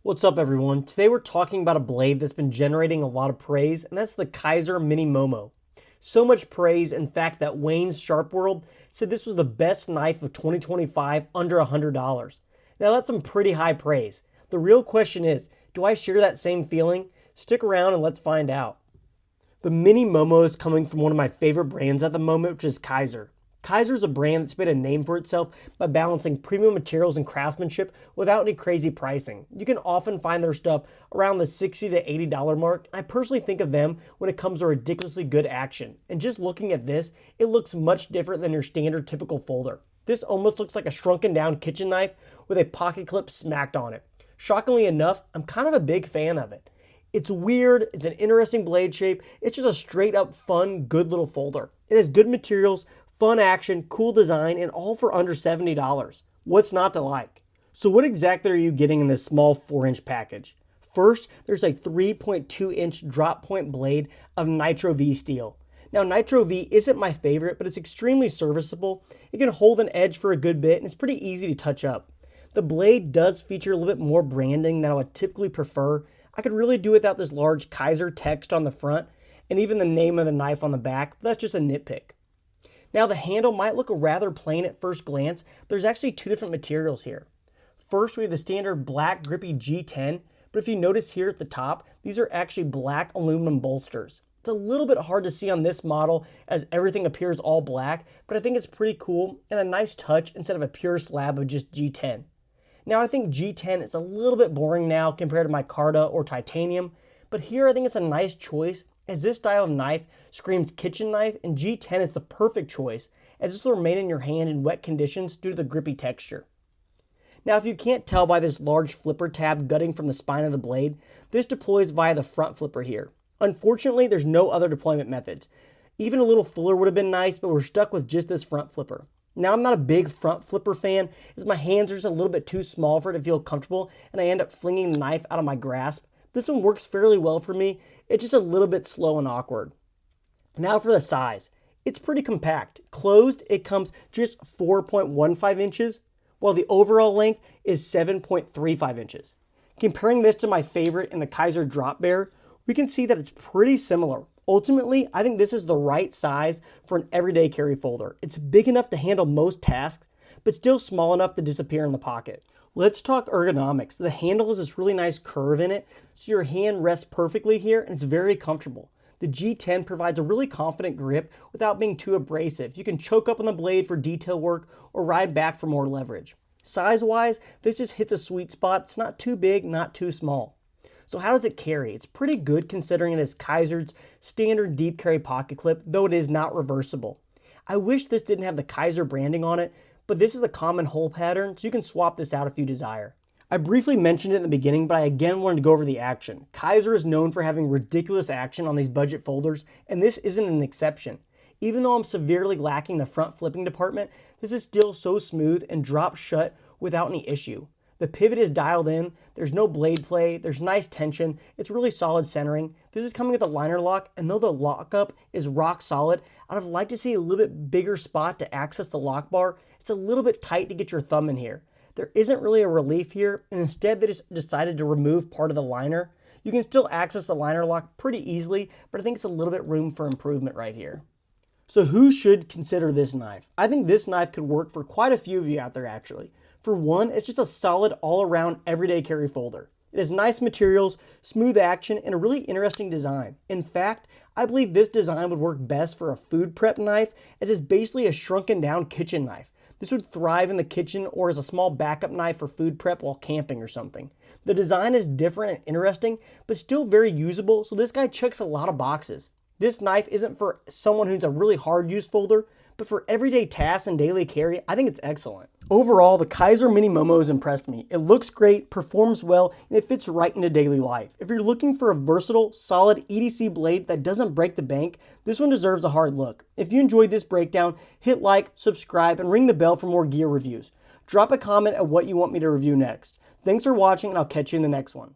What's up, everyone? Today we're talking about a blade that's been generating a lot of praise, and that's the Kizer Mini Momo. So much praise, in fact, that Wayne's Sharp World said this was the best knife of 2025 under $100. Now that's some pretty high praise. The real question is, do I share that same feeling? Stick around and let's find out. The Mini Momo is coming from one of my favorite brands at the moment, which is Kizer. Kizer is a brand that's made a name for itself by balancing premium materials and craftsmanship without any crazy pricing. You can often find their stuff around the $60 to $80 mark. I personally think of them when it comes to ridiculously good action. And just looking at this, it looks much different than your standard typical folder. This almost looks like a shrunken down kitchen knife with a pocket clip smacked on it. Shockingly enough, I'm kind of a big fan of it. It's weird, it's an interesting blade shape, it's just a straight up fun, good little folder. It has good materials, fun action, cool design, and all for under $70. What's not to like? So what exactly are you getting in this small 4-inch package? First, there's a 3.2-inch drop point blade of Nitro V steel. Now Nitro V isn't my favorite, but it's extremely serviceable. It can hold an edge for a good bit, and it's pretty easy to touch up. The blade does feature a little bit more branding than I would typically prefer. I could really do without this large Kizer text on the front and even the name of the knife on the back, but that's just a nitpick. Now the handle might look rather plain at first glance, but there's actually two different materials here. First, we have the standard black grippy G10, but if you notice here at the top, these are actually black aluminum bolsters. It's a little bit hard to see on this model as everything appears all black, but I think it's pretty cool and a nice touch instead of a pure slab of just G10. Now I think G10 is a little bit boring now compared to micarta or titanium, but here I think it's a nice choice as this style of knife screams kitchen knife, and G10 is the perfect choice as this will remain in your hand in wet conditions due to the grippy texture. Now if you can't tell by this large flipper tab gutting from the spine of the blade, this deploys via the front flipper here. Unfortunately, there's no other deployment methods. Even a little fuller would have been nice, but we're stuck with just this front flipper. Now I'm not a big front flipper fan as my hands are just a little bit too small for it to feel comfortable and I end up flinging the knife out of my grasp. This one works fairly well for me, it's just a little bit slow and awkward. Now for the size. It's pretty compact. Closed, it comes just 4.15 inches, while the overall length is 7.35 inches. Comparing this to my favorite in the Kizer Drop Bear, we can see that it's pretty similar. Ultimately, I think this is the right size for an everyday carry folder. It's big enough to handle most tasks, but still small enough to disappear in the pocket. Let's talk ergonomics. The handle has this really nice curve in it, so your hand rests perfectly here and it's very comfortable. The G10 provides a really confident grip without being too abrasive. You can choke up on the blade for detail work or ride back for more leverage. Size-wise, this just hits a sweet spot. It's not too big, not too small. So how does it carry? It's pretty good considering it is Kizer's standard deep carry pocket clip, though it is not reversible. I wish this didn't have the Kizer branding on it, but this is the common hole pattern, so you can swap this out if you desire. I briefly mentioned it in the beginning, but I again wanted to go over the action. Kizer is known for having ridiculous action on these budget folders, and this isn't an exception. Even though I'm severely lacking the front flipping department, this is still so smooth and drops shut without any issue. The pivot is dialed in, there's no blade play, there's nice tension, it's really solid centering. This is coming with a liner lock, and though the lockup is rock solid, I'd have liked to see a little bit bigger spot to access the lock bar. It's a little bit tight to get your thumb in here. There isn't really a relief here, and instead they just decided to remove part of the liner. You can still access the liner lock pretty easily, but I think it's a little bit room for improvement right here. So who should consider this knife? I think this knife could work for quite a few of you out there actually. For one, it's just a solid all-around everyday carry folder. It has nice materials, smooth action, and a really interesting design. In fact, I believe this design would work best for a food prep knife as it's basically a shrunken down kitchen knife. This would thrive in the kitchen or as a small backup knife for food prep while camping or something. The design is different and interesting, but still very usable, so this guy checks a lot of boxes. This knife isn't for someone who's a really hard use folder, but for everyday tasks and daily carry, I think it's excellent. Overall, the Kizer Mini Momo has impressed me. It looks great, performs well, and it fits right into daily life. If you're looking for a versatile, solid EDC blade that doesn't break the bank, this one deserves a hard look. If you enjoyed this breakdown, hit like, subscribe, and ring the bell for more gear reviews. Drop a comment at what you want me to review next. Thanks for watching, and I'll catch you in the next one.